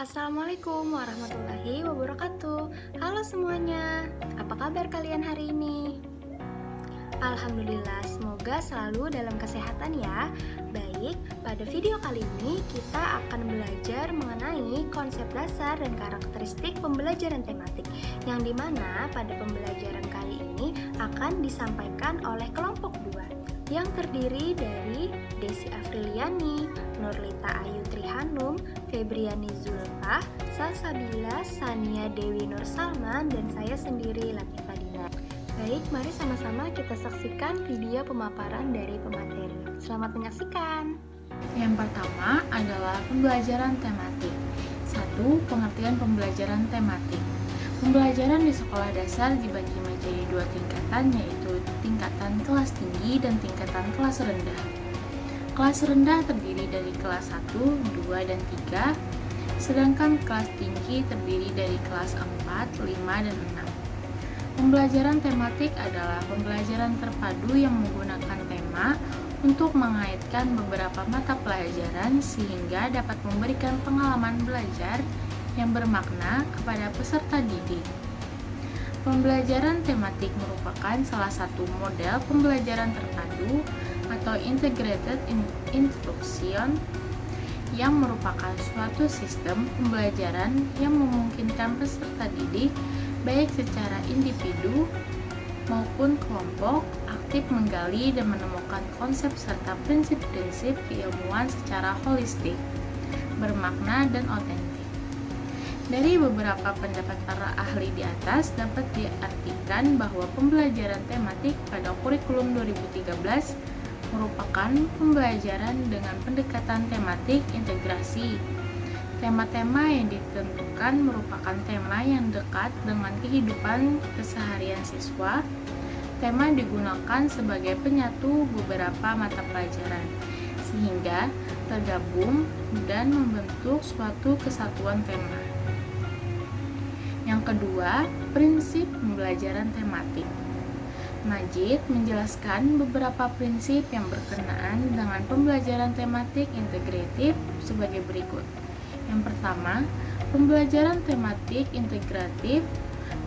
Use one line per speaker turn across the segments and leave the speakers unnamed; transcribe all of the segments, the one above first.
Assalamualaikum warahmatullahi wabarakatuh. Halo semuanya, apa kabar kalian hari ini? Alhamdulillah, semoga selalu dalam kesehatan ya. Baik, pada video kali ini kita akan belajar mengenai konsep dasar dan karakteristik pembelajaran tematik, yang dimana pada pembelajaran kali ini akan disampaikan oleh kelompok 2 yang terdiri dari Desi Afriliani, Nurlita Ayu Trihanum, Febriani Zulfa, Salsabila, Sania Dewi Nur Salman, dan saya sendiri Latifah Dinar. Baik, mari sama-sama kita saksikan video pemaparan dari pemateri. Selamat menyaksikan.
Yang pertama adalah pembelajaran tematik. 1. Pengertian pembelajaran tematik. Pembelajaran di sekolah dasar dibagi menjadi 2 tingkatan, yaitu tingkatan kelas tinggi dan tingkatan kelas rendah. Kelas rendah terdiri dari kelas 1, 2, dan 3, sedangkan kelas tinggi terdiri dari kelas 4, 5, dan 6. Pembelajaran tematik adalah pembelajaran terpadu yang menggunakan tema untuk mengaitkan beberapa mata pelajaran sehingga dapat memberikan pengalaman belajar yang bermakna kepada peserta didik. Pembelajaran tematik merupakan salah satu model pembelajaran terpadu atau integrated instruction yang merupakan suatu sistem pembelajaran yang memungkinkan peserta didik baik secara individu maupun kelompok aktif menggali dan menemukan konsep serta prinsip-prinsip keilmuan secara holistik, bermakna dan otentik. Dari beberapa pendapat para ahli di atas dapat diartikan bahwa pembelajaran tematik pada kurikulum 2013 merupakan pembelajaran dengan pendekatan tematik integrasi. Tema-tema yang ditentukan merupakan tema yang dekat dengan kehidupan keseharian siswa. Tema digunakan sebagai penyatu beberapa mata pelajaran, sehingga tergabung dan membentuk suatu kesatuan tema. Yang kedua, prinsip pembelajaran tematik. Majid menjelaskan beberapa prinsip yang berkenaan dengan pembelajaran tematik integratif sebagai berikut. Yang pertama, pembelajaran tematik integratif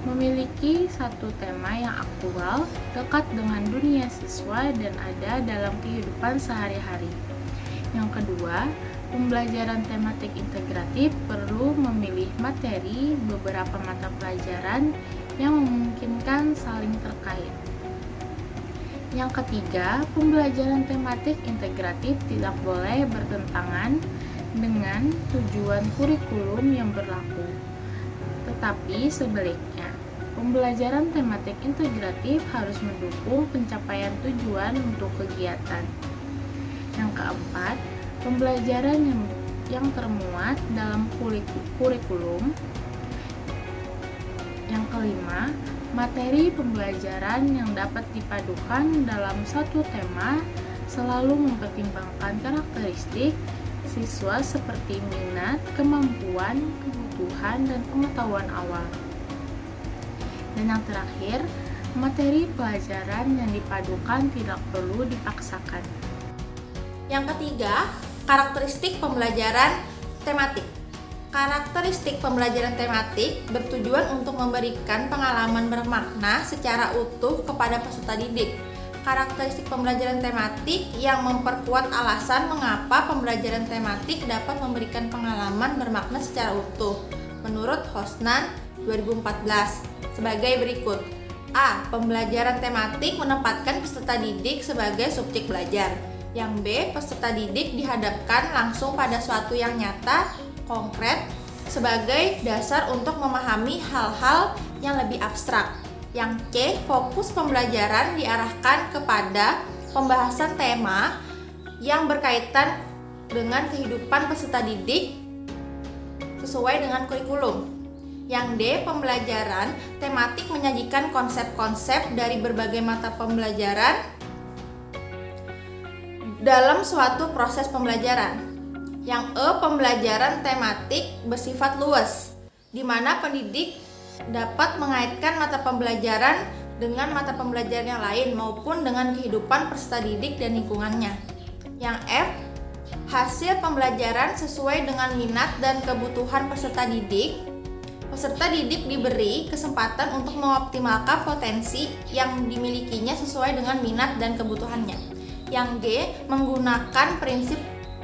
memiliki satu tema yang aktual, dekat dengan dunia siswa dan ada dalam kehidupan sehari-hari. Yang kedua, pembelajaran tematik integratif perlu memilih materi beberapa mata pelajaran yang memungkinkan saling terkait. Yang ketiga, pembelajaran tematik integratif tidak boleh bertentangan dengan tujuan kurikulum yang berlaku. Tetapi sebaliknya, pembelajaran tematik integratif harus mendukung pencapaian tujuan untuk kegiatan. Yang keempat, pembelajaran yang termuat dalam kurikulum. Yang kelima, materi pembelajaran yang dapat dipadukan dalam satu tema selalu mempertimbangkan karakteristik siswa seperti minat, kemampuan, kebutuhan, dan pengetahuan awal. Dan yang terakhir, materi pelajaran yang dipadukan tidak perlu dipaksakan.
Yang ketiga, karakteristik pembelajaran tematik. Karakteristik pembelajaran tematik bertujuan untuk memberikan pengalaman bermakna secara utuh kepada peserta didik. Karakteristik pembelajaran tematik yang memperkuat alasan mengapa pembelajaran tematik dapat memberikan pengalaman bermakna secara utuh. Menurut Hosnan 2014 sebagai berikut. A. Pembelajaran tematik menempatkan peserta didik sebagai subjek belajar. Yang B, peserta didik dihadapkan langsung pada suatu yang nyata, konkret, sebagai dasar untuk memahami hal-hal yang lebih abstrak. Yang C, fokus pembelajaran diarahkan kepada pembahasan tema yang berkaitan dengan kehidupan peserta didik sesuai dengan kurikulum. Yang D, pembelajaran tematik menyajikan konsep-konsep dari berbagai mata pembelajaran dalam suatu proses pembelajaran. Yang E, pembelajaran tematik bersifat luas, di mana pendidik dapat mengaitkan mata pembelajaran dengan mata pembelajaran yang lain maupun dengan kehidupan peserta didik dan lingkungannya. Yang F, Hasil pembelajaran sesuai dengan minat dan kebutuhan peserta didik. Peserta didik diberi kesempatan untuk mengoptimalkan potensi yang dimilikinya sesuai dengan minat dan kebutuhannya. Yang G, menggunakan prinsip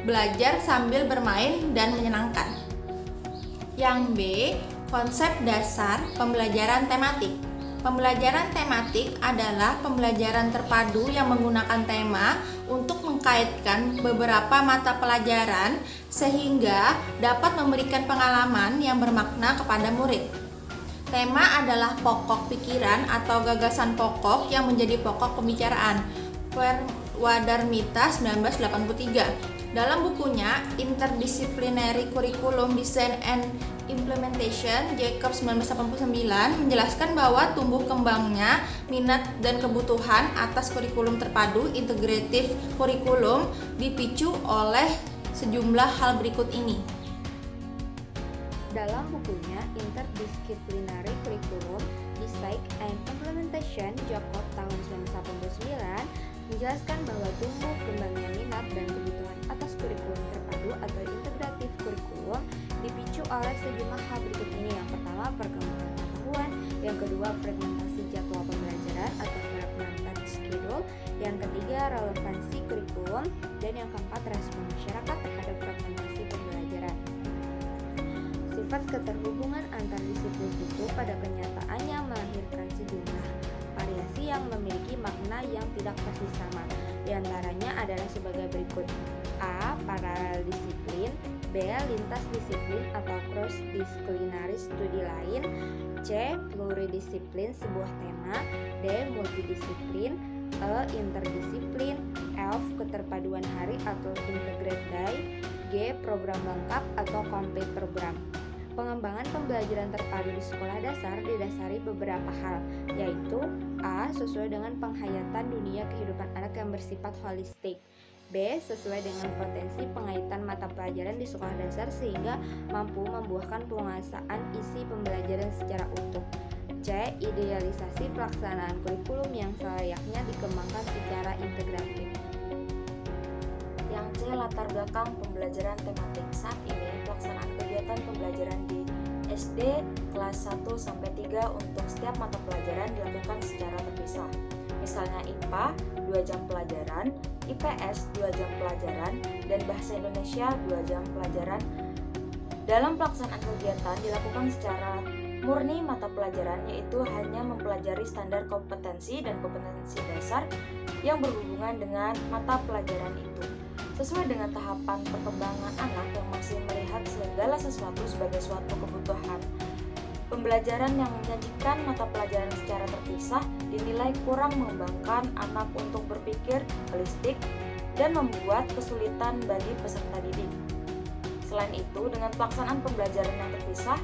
belajar sambil bermain dan menyenangkan. Yang B, konsep dasar pembelajaran tematik. Pembelajaran tematik adalah pembelajaran terpadu yang menggunakan tema untuk mengkaitkan beberapa mata pelajaran sehingga dapat memberikan pengalaman yang bermakna kepada murid. Tema adalah pokok pikiran atau gagasan pokok yang menjadi pokok pembicaraan. Wadarmita 1983. Dalam bukunya Interdisciplinary Curriculum Design and Implementation, Jacob 1989 menjelaskan bahwa tumbuh kembangnya minat dan kebutuhan atas kurikulum terpadu integratif kurikulum dipicu oleh sejumlah hal berikut ini.
Dalam bukunya Interdisciplinary Curriculum Design and Implementation, Jacob tahun 1989 menjelaskan bahwa tumbuh kembangnya minat dan kebutuhan atas kurikulum terpadu atau integratif kurikulum dipicu oleh sejumlah hal berikut ini. Yang pertama, perkembangan pengetahuan. Yang kedua, fragmentasi jadwal pembelajaran atau fragmented schedule. Yang ketiga, relevansi kurikulum. Dan yang keempat, respon masyarakat terhadap fragmentasi pembelajaran. Sifat keterhubungan antar disiplin itu pada kenyataannya melahirkan sejumlah variasi yang memiliki makna yang tidak pasti sama. Di antaranya adalah sebagai berikut: A. Paralel disiplin. B. Lintas disiplin atau cross-disciplinary studi lain. C. Pluridisiplin sebuah tema. D. Multidisiplin. E. Interdisiplin. F. Keterpaduan hari atau integrated day. G. Program lengkap atau complete program. Pengembangan pembelajaran terpadu di sekolah dasar didasari beberapa hal, yaitu A. Sesuai dengan penghayatan dunia kehidupan anak yang bersifat holistik. B. Sesuai dengan potensi pengaitan mata pelajaran di sekolah dasar sehingga mampu membuahkan penguasaan isi pembelajaran secara utuh. C. Idealisasi pelaksanaan kurikulum yang selayaknya dikembangkan secara integratif. Yang C. Latar belakang pembelajaran tematik. Saat ini pelaksanaan kegiatan pembelajaran di SD kelas 1-3 untuk setiap mata pelajaran dilakukan secara terpisah. Misalnya IPA 2 jam pelajaran, IPS 2 jam pelajaran, dan Bahasa Indonesia 2 jam pelajaran. Dalam pelaksanaan kegiatan dilakukan secara murni mata pelajaran, yaitu hanya mempelajari standar kompetensi dan kompetensi dasar yang berhubungan dengan mata pelajaran itu. Sesuai dengan tahapan perkembangan anak yang masih melihat segala sesuatu sebagai suatu kebutuhan, pembelajaran yang menyajikan mata pelajaran secara terpisah dinilai kurang mengembangkan anak untuk berpikir holistik dan membuat kesulitan bagi peserta didik. Selain itu, dengan pelaksanaan pembelajaran yang terpisah,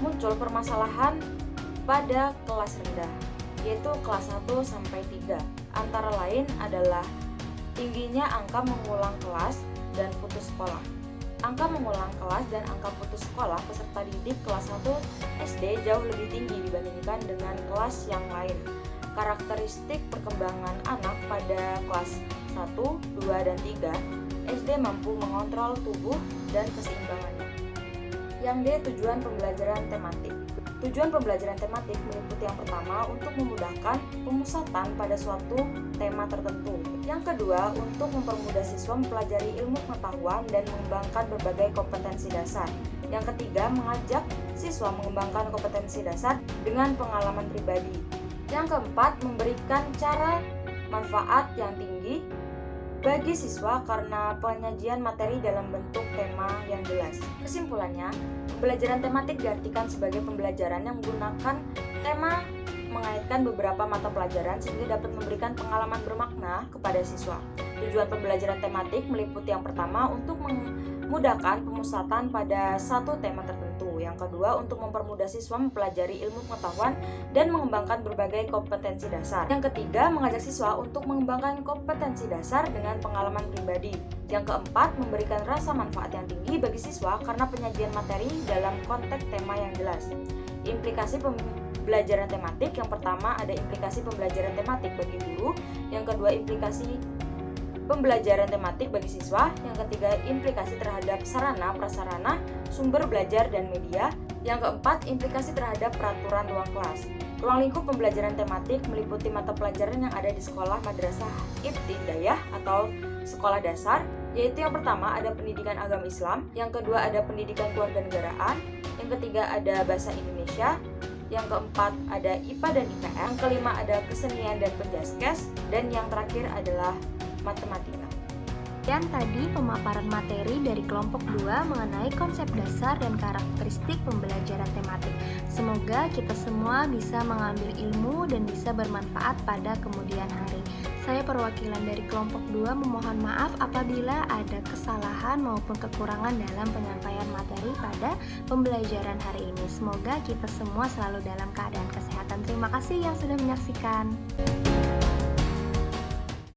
muncul permasalahan pada kelas rendah, yaitu kelas 1-3. Antara lain adalah tingginya angka mengulang kelas dan putus sekolah. Angka mengulang kelas dan angka putus sekolah peserta didik kelas 1 SD jauh lebih tinggi dibandingkan dengan kelas yang lain. Karakteristik perkembangan anak pada kelas 1, 2, dan 3 SD mampu mengontrol tubuh dan keseimbangannya. Yang D. Tujuan pembelajaran tematik. Tujuan pembelajaran tematik meliputi yang pertama untuk memudahkan pemusatan pada suatu tema tertentu. Yang kedua, untuk mempermudah siswa mempelajari ilmu pengetahuan dan mengembangkan berbagai kompetensi dasar. Yang ketiga, mengajak siswa mengembangkan kompetensi dasar dengan pengalaman pribadi. Yang keempat, memberikan cara manfaat yang tinggi bagi siswa karena penyajian materi dalam bentuk tema yang jelas. Kesimpulannya, pembelajaran tematik diartikan sebagai pembelajaran yang menggunakan tema mengaitkan beberapa mata pelajaran sehingga dapat memberikan pengalaman bermakna kepada siswa. Tujuan pembelajaran tematik meliputi yang pertama untuk memudahkan pemusatan pada satu tema tertentu. Yang kedua, untuk mempermudah siswa mempelajari ilmu pengetahuan dan mengembangkan berbagai kompetensi dasar. Yang ketiga, mengajak siswa untuk mengembangkan kompetensi dasar dengan pengalaman pribadi. Yang keempat, memberikan rasa manfaat yang tinggi bagi siswa karena penyajian materi dalam konteks tema yang jelas. Implikasi pembelajaran tematik, yang pertama ada implikasi pembelajaran tematik bagi guru, yang kedua implikasi
pembelajaran tematik bagi siswa. Yang ketiga, implikasi terhadap sarana, prasarana, sumber belajar dan media. Yang keempat, implikasi terhadap peraturan ruang kelas. Ruang lingkup pembelajaran tematik meliputi mata pelajaran yang ada di sekolah madrasah ibtidaiyah atau sekolah dasar, yaitu yang pertama ada pendidikan agama Islam, yang kedua ada pendidikan kewarganegaraan, yang ketiga ada bahasa Indonesia, yang keempat ada IPA dan IPS, yang kelima ada kesenian dan penjaskes, dan yang terakhir adalah matematika.
Dan tadi pemaparan materi dari kelompok 2 mengenai konsep dasar dan karakteristik pembelajaran tematik. Semoga kita semua bisa mengambil ilmu dan bisa bermanfaat pada kemudian hari. Saya perwakilan dari kelompok 2 memohon maaf apabila ada kesalahan maupun kekurangan dalam penyampaian materi pada pembelajaran hari ini. Semoga kita semua selalu dalam keadaan kesehatan. Terima kasih yang sudah menyaksikan.